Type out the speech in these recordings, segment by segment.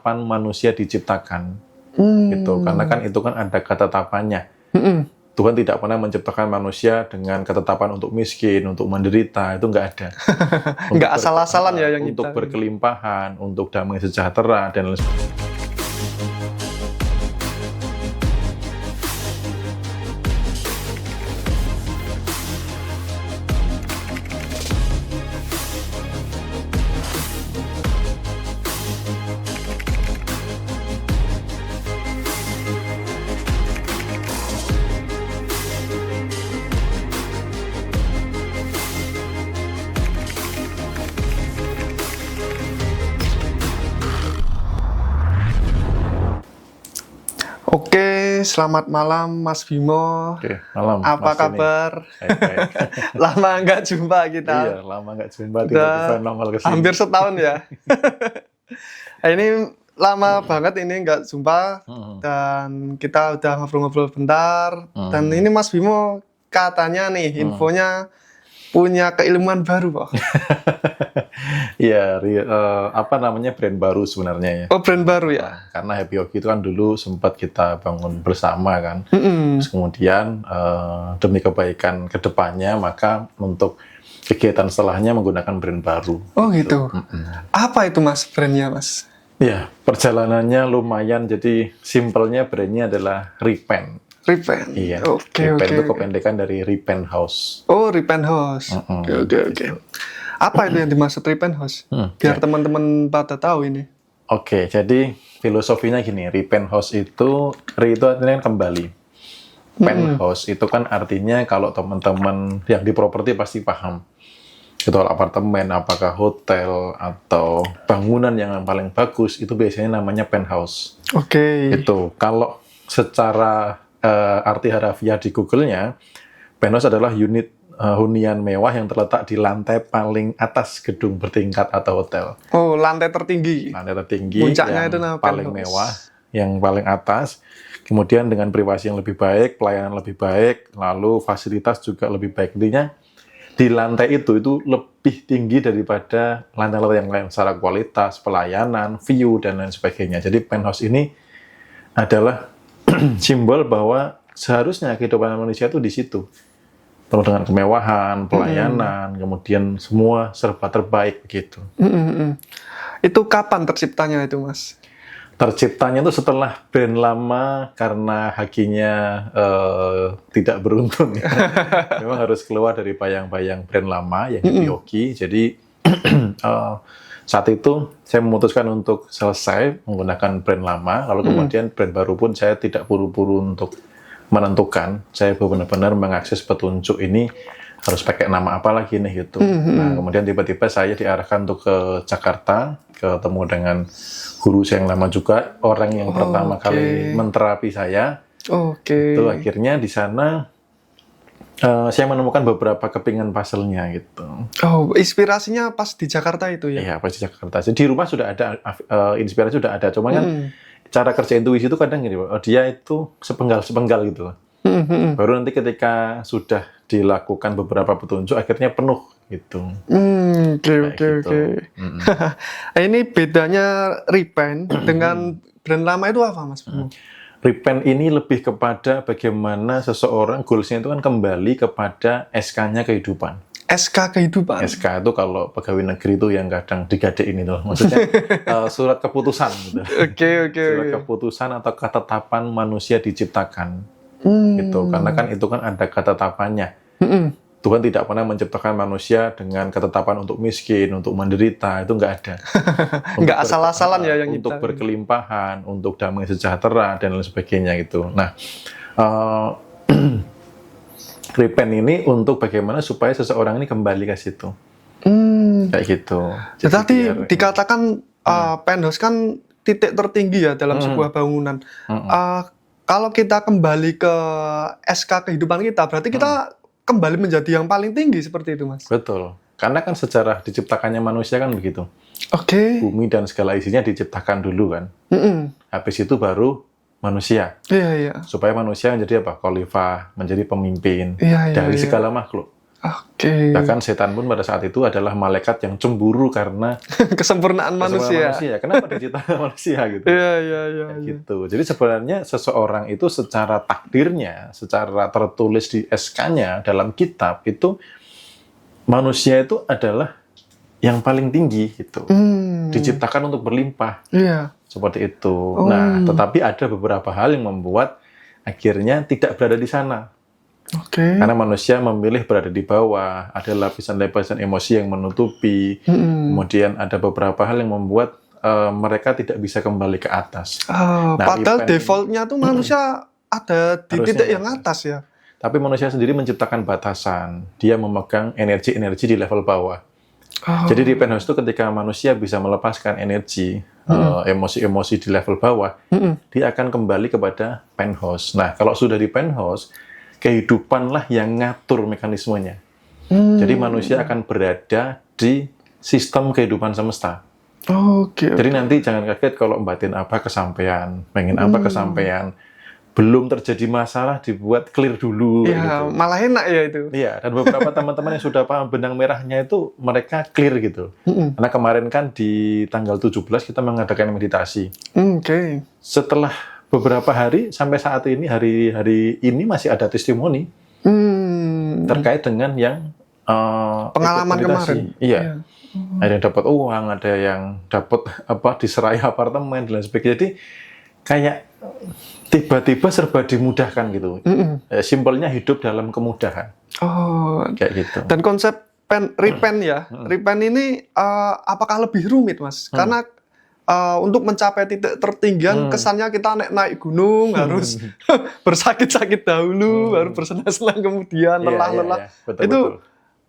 kapan manusia diciptakan gitu, karena kan itu kan ada ketetapannya. Tuhan tidak pernah menciptakan manusia dengan ketetapan untuk miskin, untuk menderita, itu nggak ada. Nggak asal-asalan ya yang untuk nyiptain. berkelimpahan, untuk damai sejahtera dan lain sebagainya. Oke, selamat malam Mas Bimo. Oke, malam. Apa Mas kabar? Baik. Lama nggak jumpa kita. Iya, lama nggak jumpa, tiba-tiba nongol ke sini. Hampir setahun ya. Ini lama banget ini nggak jumpa dan kita udah ngobrol-ngobrol bentar. Dan ini Mas Bimo katanya nih infonya punya keilmuan baru, Pak. Iya, apa namanya, brand baru sebenarnya ya. Oh, brand baru ya? Karena Happy Hockey itu kan dulu sempat kita bangun bersama kan. Terus kemudian demi kebaikan kedepannya, maka untuk kegiatan setelahnya menggunakan brand baru. Oh gitu. Apa itu Mas brandnya Mas? Ya, perjalanannya lumayan. Jadi simpelnya brandnya adalah Repent. Repent. Iya. Oke. Repent itu kependekan dari Repent House. Oh, Repent House. Oke. Apa itu yang dimaksud Repent House? Biar teman-teman pada tahu ini. Oke, jadi filosofinya gini, Repent House itu, itu artinya kembali. Penthouse itu kan artinya kalau teman-teman yang di properti pasti paham. Itu apartemen, apakah hotel, atau bangunan yang paling bagus, itu biasanya namanya penthouse. Oke. Itu, kalau secara arti harafiah di Google-nya, penthouse adalah unit hunian mewah yang terletak di lantai paling atas gedung bertingkat atau hotel. Oh, lantai tertinggi. Lantai tertinggi, Puncaknya yang itu namanya paling penthouse. mewah, yang paling atas. Kemudian dengan privasi yang lebih baik, pelayanan lebih baik, lalu fasilitas juga lebih baik. Intinya di lantai itu lebih tinggi daripada lantai-lantai yang lain secara kualitas, pelayanan, view, dan lain sebagainya. Jadi penthouse ini adalah simbol bahwa seharusnya kehidupan manusia itu di situ. Penuh dengan kemewahan, pelayanan, kemudian semua serba terbaik begitu. Itu kapan terciptanya itu Mas? Terciptanya itu setelah brand lama karena hakinya tidak beruntung. Ya. Memang harus keluar dari bayang-bayang brand lama yang Happy Hockey. Jadi saat itu saya memutuskan untuk selesai menggunakan brand lama, lalu kemudian brand baru pun saya tidak buru-buru untuk menentukan. Saya benar-benar mengakses petunjuk ini harus pakai nama apa lagi nih gitu. Nah, kemudian tiba-tiba saya diarahkan untuk ke Jakarta, ketemu dengan guru saya yang lama juga, orang yang pertama kali menterapi saya. Itu akhirnya di sana saya menemukan beberapa kepingan puzzle-nya gitu. Oh, inspirasinya pas di Jakarta itu ya? Iya, pas di Jakarta. Jadi di rumah sudah ada, inspirasi sudah ada. Cuma kan cara kerja intuisi itu kadang gini, dia itu sepenggal-sepenggal gitu. Baru nanti ketika sudah dilakukan beberapa petunjuk, akhirnya penuh gitu. Oke. Ini bedanya Repent dengan brand lama itu apa Mas? Repent ini lebih kepada bagaimana seseorang goals-nya itu kan kembali kepada SK-nya kehidupan. SK kehidupan. SK itu kalau pegawai negeri itu yang kadang digadein itu, maksudnya surat keputusan gitu. Oke. Surat keputusan atau ketetapan manusia diciptakan. Gitu. Karena kan itu kan ada ketetapannya. Tuhan tidak pernah menciptakan manusia dengan ketetapan untuk miskin, untuk menderita, itu nggak ada. Nggak asal-asalan ya yang untuk nyiptain. berkelimpahan, untuk damai sejahtera dan lain sebagainya gitu. Nah, Repent ini untuk bagaimana supaya seseorang ini kembali ke situ. Kayak gitu. Jadi dikatakan penthouse kan titik tertinggi ya dalam sebuah bangunan. Kalau kita kembali ke SK kehidupan kita, berarti kita kembali menjadi yang paling tinggi seperti itu, Mas. Betul. Karena kan sejarah diciptakannya manusia kan begitu. Oke. Bumi dan segala isinya diciptakan dulu kan. Habis itu baru manusia. Iya. Supaya manusia menjadi apa? Khalifah, menjadi pemimpin Iya. dari segala makhluk. Oke. Bahkan setan pun pada saat itu adalah malaikat yang cemburu karena Kesempurnaan manusia. Kenapa diciptakan manusia gitu? Iya. Gitu. Jadi sebenarnya seseorang itu secara takdirnya, secara tertulis di SK-nya dalam kitab itu manusia itu adalah yang paling tinggi gitu. Diciptakan untuk berlimpah. Iya. Seperti itu. Nah, tetapi ada beberapa hal yang membuat akhirnya tidak berada di sana. Oke. Karena manusia memilih berada di bawah, ada lapisan-lapisan emosi yang menutupi, kemudian ada beberapa hal yang membuat mereka tidak bisa kembali ke atas. Padahal defaultnya tuh manusia ada di titik yang atas ya. Tapi manusia sendiri menciptakan batasan, dia memegang energi-energi di level bawah. Jadi di penthouse itu ketika manusia bisa melepaskan energi, emosi-emosi di level bawah, dia akan kembali kepada penthouse. Nah, kalau sudah di penthouse, kehidupanlah yang ngatur mekanismenya. Jadi manusia akan berada di sistem kehidupan semesta. Jadi nanti jangan kaget kalau batin apa kesampaian, pengen apa kesampaian, belum terjadi masalah dibuat clear dulu. Ya, gitu. malah enak ya itu. Iya, dan beberapa teman-teman yang sudah paham benang merahnya itu mereka clear gitu. Karena kemarin kan di tanggal 17 kita mengadakan meditasi. Setelah beberapa hari sampai saat ini hari ini masih ada testimoni terkait dengan yang pengalaman kemarin. Iya. Ada yang dapat uang, ada yang dapat diserai apartemen dan lain sebagainya. Jadi kayak tiba-tiba serba dimudahkan gitu. Simpelnya hidup dalam kemudahan. Kayak gitu. Dan konsep repent ya. Repent ini apakah lebih rumit, Mas? Karena untuk mencapai titik tertinggian kesannya kita naik gunung harus bersakit-sakit dahulu, baru bersenang-senang kemudian lelah-lelah. Itu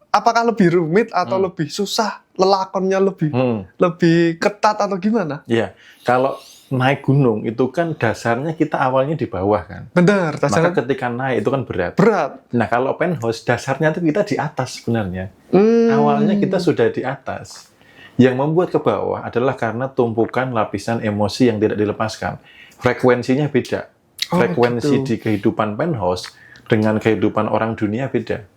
apakah lebih rumit atau lebih susah? Lelakonnya lebih ketat atau gimana? Iya. Kalau naik gunung itu kan dasarnya kita awalnya di bawah kan. Benar, dasarnya. Maka ketika naik itu kan berat. Nah, kalau penthouse dasarnya itu kita di atas sebenarnya. Awalnya kita sudah di atas. Yang membuat ke bawah adalah karena tumpukan lapisan emosi yang tidak dilepaskan. Frekuensinya beda. Frekuensi di kehidupan penthouse dengan kehidupan orang dunia beda.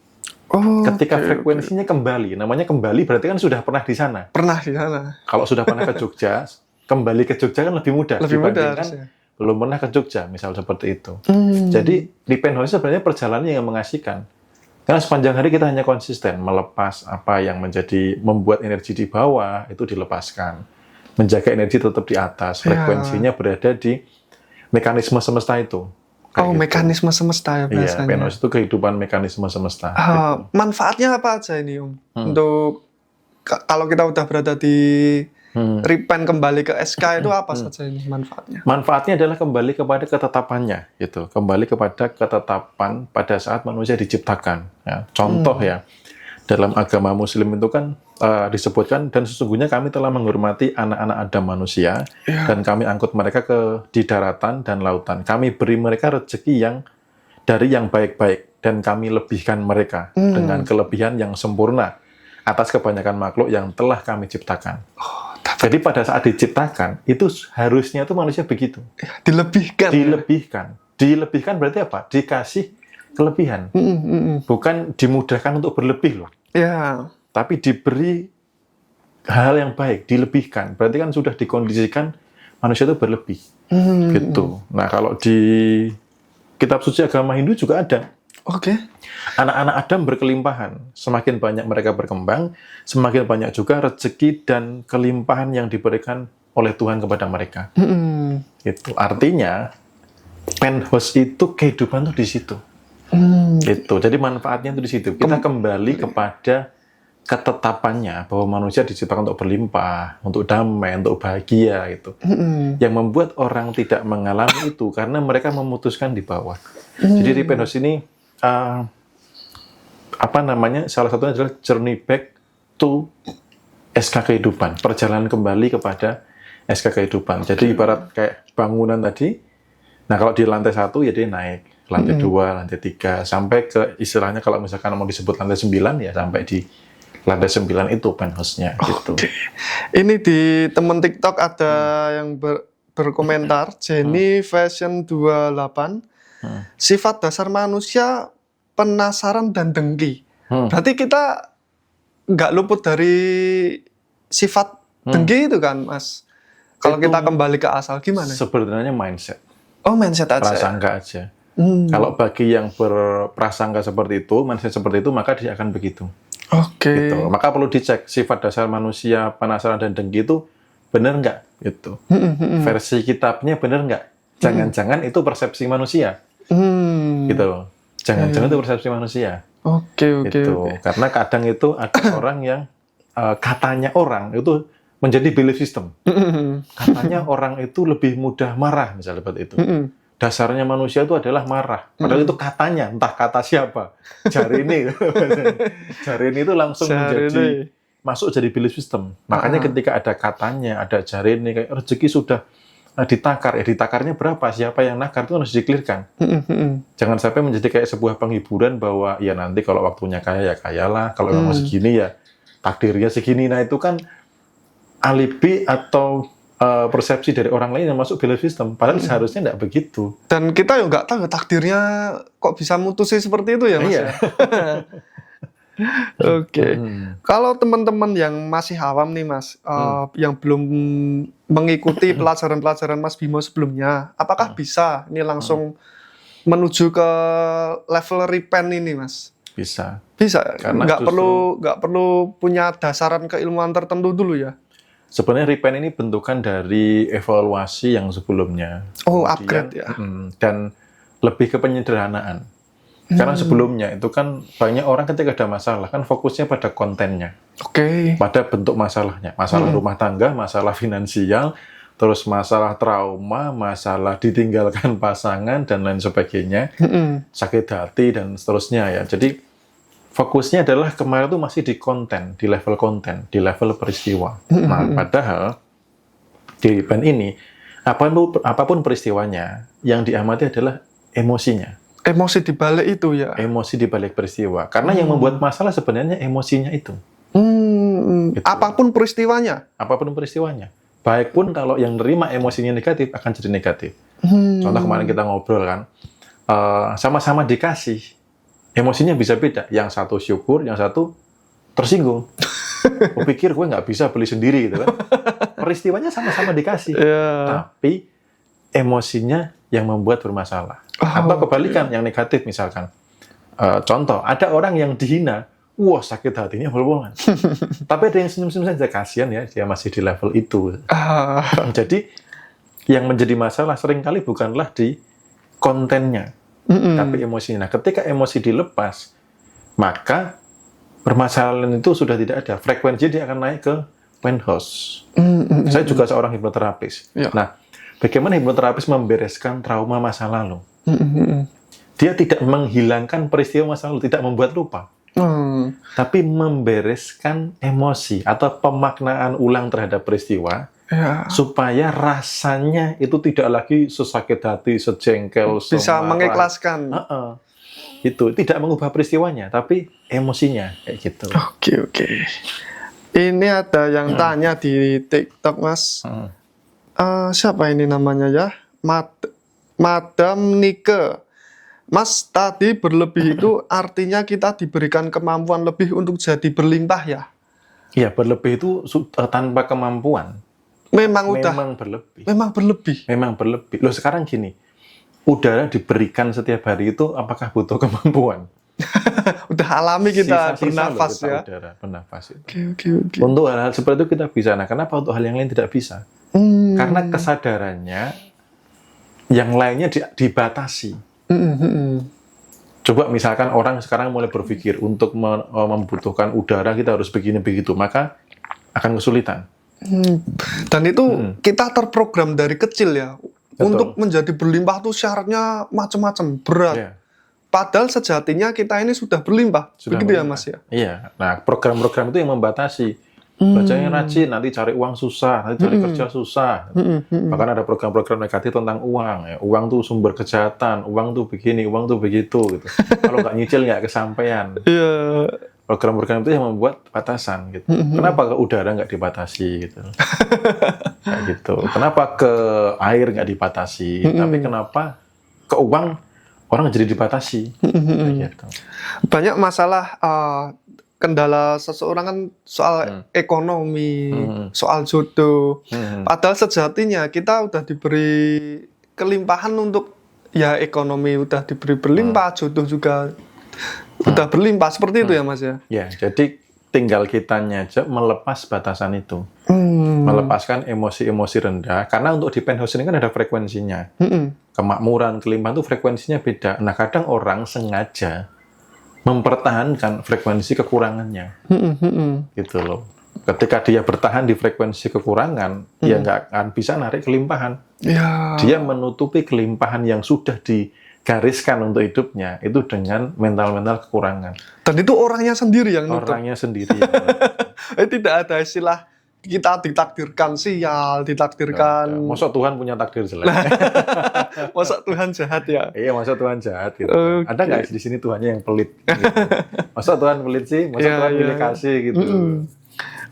Ketika frekuensinya kembali, namanya kembali berarti kan sudah pernah di sana. Pernah di sana. Kalau sudah pernah ke Jogja, kembali ke Jogja kan lebih mudah. Dibandingkan belum pernah ke Jogja, misal seperti itu. Jadi di penthouse sebenarnya perjalanan yang mengasihkan. Karena sepanjang hari kita hanya konsisten melepas apa yang membuat energi di bawah itu dilepaskan, menjaga energi tetap di atas, frekuensinya berada di mekanisme semesta itu. Mekanisme semesta ya biasanya. Iya, penthouse itu kehidupan mekanisme semesta. Gitu. Manfaatnya apa aja ini, untuk kalau kita udah berada di repent kembali ke SK itu apa saja ini manfaatnya? Manfaatnya adalah kembali kepada ketetapannya, gitu. Kembali kepada ketetapan pada saat manusia diciptakan. Ya. Contoh ya, dalam agama Muslim itu kan disebutkan dan sesungguhnya kami telah menghormati anak-anak Adam manusia dan kami angkut mereka di daratan dan lautan. Kami beri mereka rezeki yang dari yang baik-baik dan kami lebihkan mereka dengan kelebihan yang sempurna atas kebanyakan makhluk yang telah kami ciptakan. Jadi pada saat diciptakan, itu harusnya tuh manusia begitu. Dilebihkan. Dilebihkan berarti apa? Dikasih kelebihan. Bukan dimudahkan untuk berlebih loh. Tapi diberi hal yang baik, dilebihkan. Berarti kan sudah dikondisikan manusia itu berlebih. Gitu. Nah, kalau di kitab suci agama Hindu juga ada. Anak-anak Adam berkelimpahan. Semakin banyak mereka berkembang, semakin banyak juga rezeki dan kelimpahan yang diberikan oleh Tuhan kepada mereka. Itu artinya penthouse itu kehidupan tuh di situ. Gitu. Jadi manfaatnya itu di situ. Kita kembali kepada ketetapannya bahwa manusia diciptakan untuk berlimpah, untuk damai, untuk bahagia gitu. Yang membuat orang tidak mengalami itu karena mereka memutuskan di bawah. Jadi di penthouse ini salah satunya adalah journey back to SK kehidupan, perjalanan kembali kepada SK kehidupan. Jadi ibarat kayak bangunan tadi. Nah, kalau di lantai 1 ya dia naik, lantai 2, lantai 3 sampai ke istilahnya kalau misalkan mau disebut lantai 9 ya sampai di lantai 9 itu penthouse-nya gitu. Ini di teman TikTok ada yang berkomentar, Jenny Fashion 28. Sifat dasar manusia penasaran dan dengki. berarti kita nggak luput dari sifat dengki itu kan, Mas? Kalau Itu kita kembali ke asal, gimana? Sebenarnya mindset, Oh, mindset aja. prasangka aja. Kalau bagi yang berprasangka seperti itu, mindset seperti itu, maka dia akan begitu. Oke. Gitu. Maka perlu dicek sifat dasar manusia penasaran dan dengki itu benar nggak? Gitu. Versi kitabnya benar nggak? Jangan-jangan itu persepsi manusia. Gitu. Jangan-jangan itu persepsi manusia. Oke. Gitu. Karena kadang itu ada orang yang katanya orang itu menjadi belief system. Katanya orang itu lebih mudah marah, misalnya seperti itu. Dasarnya manusia itu adalah marah. Padahal itu katanya, entah kata siapa. Jari ini. Jari ini itu langsung masuk jadi belief system. Makanya ketika ada katanya, ada jari ini, kayak rezeki sudah ditakar. Ditakarnya berapa? Siapa yang nakar itu harus dikelirkan. Jangan sampai menjadi kayak sebuah penghiburan bahwa ya nanti kalau waktunya kaya ya kayalah. Kalau memang segini ya takdirnya segini. Nah itu kan alibi atau persepsi dari orang lain yang masuk belief system. Padahal seharusnya tidak begitu. Dan kita ya nggak tahu takdirnya kok bisa mutusin seperti itu ya, Mas? Iya. Oke. Kalau teman-teman yang masih awam nih, Mas, yang belum mengikuti pelajaran-pelajaran Mas Bimo sebelumnya, apakah bisa ini langsung menuju ke level repent ini, Mas? Bisa. Bisa. Karena nggak perlu punya dasaran keilmuan tertentu dulu ya. Sebenarnya repent ini bentukan dari evaluasi yang sebelumnya. Oh, Kemudian, upgrade ya. Dan lebih ke penyederhanaan. Karena sebelumnya itu kan banyak orang ketika ada masalah kan fokusnya pada kontennya. Oke. Pada bentuk masalahnya. Masalah rumah tangga, masalah finansial, terus masalah trauma, masalah ditinggalkan pasangan dan lain sebagainya. Sakit hati dan seterusnya ya. Jadi fokusnya adalah kemarin itu masih di konten, di level peristiwa. Nah, padahal di event ini, apapun peristiwanya, yang diamati adalah emosinya. Emosi dibalik itu ya? Emosi dibalik peristiwa. Karena yang membuat masalah sebenarnya emosinya itu. Gitu. Apapun peristiwanya? Apapun peristiwanya. Baik pun kalau yang nerima emosinya negatif, akan jadi negatif. Contoh kemarin kita ngobrol kan, sama-sama dikasih, emosinya bisa beda. Yang satu syukur, yang satu tersinggung. Aku pikir gue nggak bisa beli sendiri gitu kan. Peristiwanya sama-sama dikasih, tapi emosinya yang membuat bermasalah. Atau kebalikan, yang negatif misalkan. Contoh, ada orang yang dihina, wah sakit hatinya bol-bolan. Tapi ada yang senyum-senyum saja, kasihan ya, dia masih di level itu. Jadi, yang menjadi masalah seringkali bukanlah di kontennya, tapi emosinya. Nah, ketika emosi dilepas, maka permasalahan itu sudah tidak ada. Frekuensinya dia akan naik ke penthouse. Saya juga seorang hipnoterapis. Nah, bagaimana hipnoterapis membereskan trauma masa lalu? Dia tidak menghilangkan peristiwa masa lalu, tidak membuat lupa. Tapi membereskan emosi atau pemaknaan ulang terhadap peristiwa, supaya rasanya itu tidak lagi sesakit hati, sejengkel, bisa mengikhlaskan. Itu tidak mengubah peristiwanya, tapi emosinya kayak gitu. Oke. Ini ada yang tanya di TikTok, Mas. Siapa ini namanya ya? Madam Nike. Mas, tadi berlebih itu artinya kita diberikan kemampuan lebih untuk jadi berlimpah ya? Iya, berlebih itu tanpa kemampuan. Memang berlebih. Memang berlebih. Loh, sekarang gini, udara diberikan setiap hari itu apakah butuh kemampuan? Udah alami kita bernafas kita ya. Udara, bernafas itu. Oke. Untuk hal-hal seperti itu kita bisa. Nah, kenapa untuk hal yang lain tidak bisa? Karena kesadarannya yang lainnya dibatasi. Coba misalkan orang sekarang mulai berpikir untuk membutuhkan udara kita harus begini begitu, maka akan kesulitan. Dan itu kita terprogram dari kecil ya. Betul. Untuk menjadi berlimpah tuh syaratnya macam-macam, berat. Padahal sejatinya kita ini sudah berlimpah. Begitu ya, Mas ya? Iya. Nah, program-program itu yang membatasi. Bacanya rajin, nanti cari uang susah, nanti cari kerja susah. Bahkan ada program-program negatif tentang uang. Ya. Uang tuh sumber kejahatan, uang tuh begini, uang tuh begitu. Gitu. Kalau nggak nyicil nggak kesampaian. Program-program itu yang membuat batasan. Gitu. Kenapa ke udara nggak dibatasi? Gitu. Kayak gitu. Kenapa ke air nggak dibatasi? Tapi kenapa ke uang orang jadi dibatasi. Kayak gitu. Banyak masalah kendala seseorang kan soal ekonomi, soal jodoh. Padahal sejatinya kita udah diberi kelimpahan untuk ya ekonomi udah diberi berlimpah, jodoh juga udah berlimpah seperti itu ya Mas ya. Ya, jadi tinggal kitanya aja melepas batasan itu. Melepaskan emosi-emosi rendah, karena untuk di penthouse ini kan ada frekuensinya. Kemakmuran, kelimpahan itu frekuensinya beda. Nah, kadang orang sengaja mempertahankan frekuensi kekurangannya. Gitu loh. Ketika dia bertahan di frekuensi kekurangan, dia nggak akan bisa narik kelimpahan. Ya. Dia menutupi kelimpahan yang sudah digariskan untuk hidupnya, itu dengan mental-mental kekurangan. Dan itu orangnya sendiri yang nutup. Orangnya sendiri. Tidak ada istilah kita ditakdirkan sial, ditakdirkan. Masa Tuhan punya takdir jelek? Masa Tuhan jahat ya? Iya, masa Tuhan jahat gitu. Okay. Ada nggak di sini Tuhannya yang pelit? Gitu. Masa Tuhan pelit sih? Masa Tuhan pilih kasih gitu?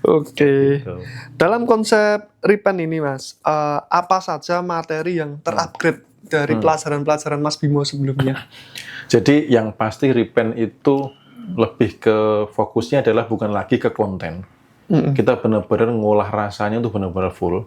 Oke. Dalam konsep Repent ini Mas, apa saja materi yang terupgrade dari pelajaran-pelajaran Mas Bimo sebelumnya? Jadi yang pasti Repent itu lebih ke fokusnya adalah bukan lagi ke konten. Kita benar-benar ngolah rasanya itu benar-benar full.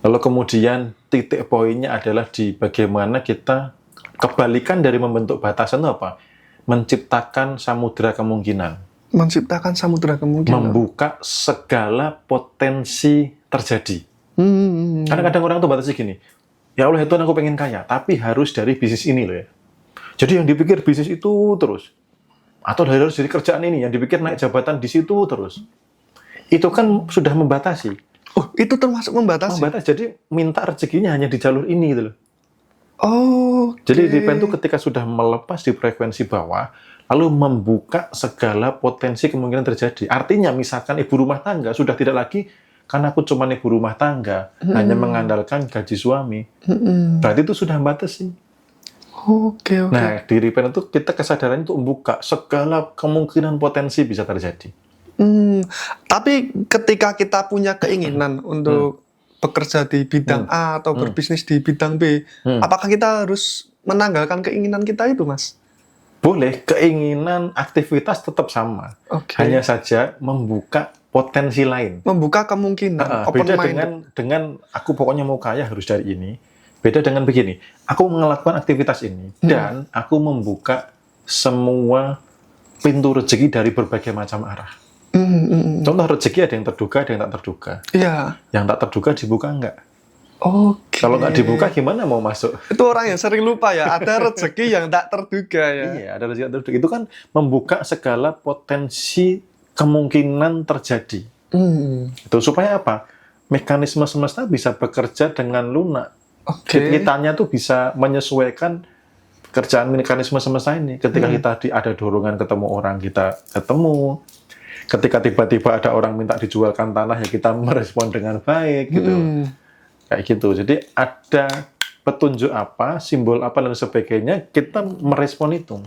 Lalu kemudian titik poinnya adalah di bagaimana kita kebalikan dari membentuk batasan itu apa? Menciptakan samudera kemungkinan. Menciptakan samudera kemungkinan. Membuka segala potensi terjadi. Karena kadang orang tuh batasi gini, ya Allah Tuhan aku pengen kaya, tapi harus dari bisnis ini loh ya. Jadi yang dipikir bisnis itu terus. Atau harus dari kerjaan ini, yang dipikir naik jabatan di situ terus. Itu kan sudah membatasi. Oh, itu termasuk membatasi? Membatasi, jadi minta rezekinya hanya di jalur ini gitu loh. Oh, jadi Repent itu ketika sudah melepas di frekuensi bawah, lalu membuka segala potensi kemungkinan terjadi. Artinya misalkan ibu rumah tangga sudah tidak lagi, karena aku cuma ibu rumah tangga, hanya mengandalkan gaji suami. Berarti itu sudah membatasi. Oke. Nah, di Repent itu kita kesadaran itu membuka segala kemungkinan potensi bisa terjadi. Tapi ketika kita punya keinginan untuk bekerja di bidang A atau berbisnis di bidang B, apakah kita harus menanggalkan keinginan kita itu, Mas? Boleh, keinginan aktivitas tetap sama. Hanya saja membuka potensi lain. Membuka kemungkinan, beda dengan aku pokoknya mau kaya harus dari ini. Beda dengan begini, aku melakukan aktivitas ini dan aku membuka semua pintu rezeki dari berbagai macam arah. Contoh rezeki ada yang terduga, ada yang tak terduga. Iya. Yang tak terduga dibuka enggak? Oke. Kalau nggak dibuka gimana mau masuk? Itu orang yang sering lupa ya, ada rezeki yang tak terduga ya. Iya, ada rezeki yang terduga. Itu kan membuka segala potensi kemungkinan terjadi. Itu supaya apa? Mekanisme semesta bisa bekerja dengan lunak. Kitanya tuh bisa menyesuaikan kerjaan mekanisme semesta ini. Ketika kita ada dorongan ketemu orang, kita ketemu. Ketika tiba-tiba ada orang minta dijualkan tanah, ya kita merespon dengan baik gitu. Kayak gitu. Jadi ada petunjuk apa, simbol apa dan sebagainya, kita merespon itu.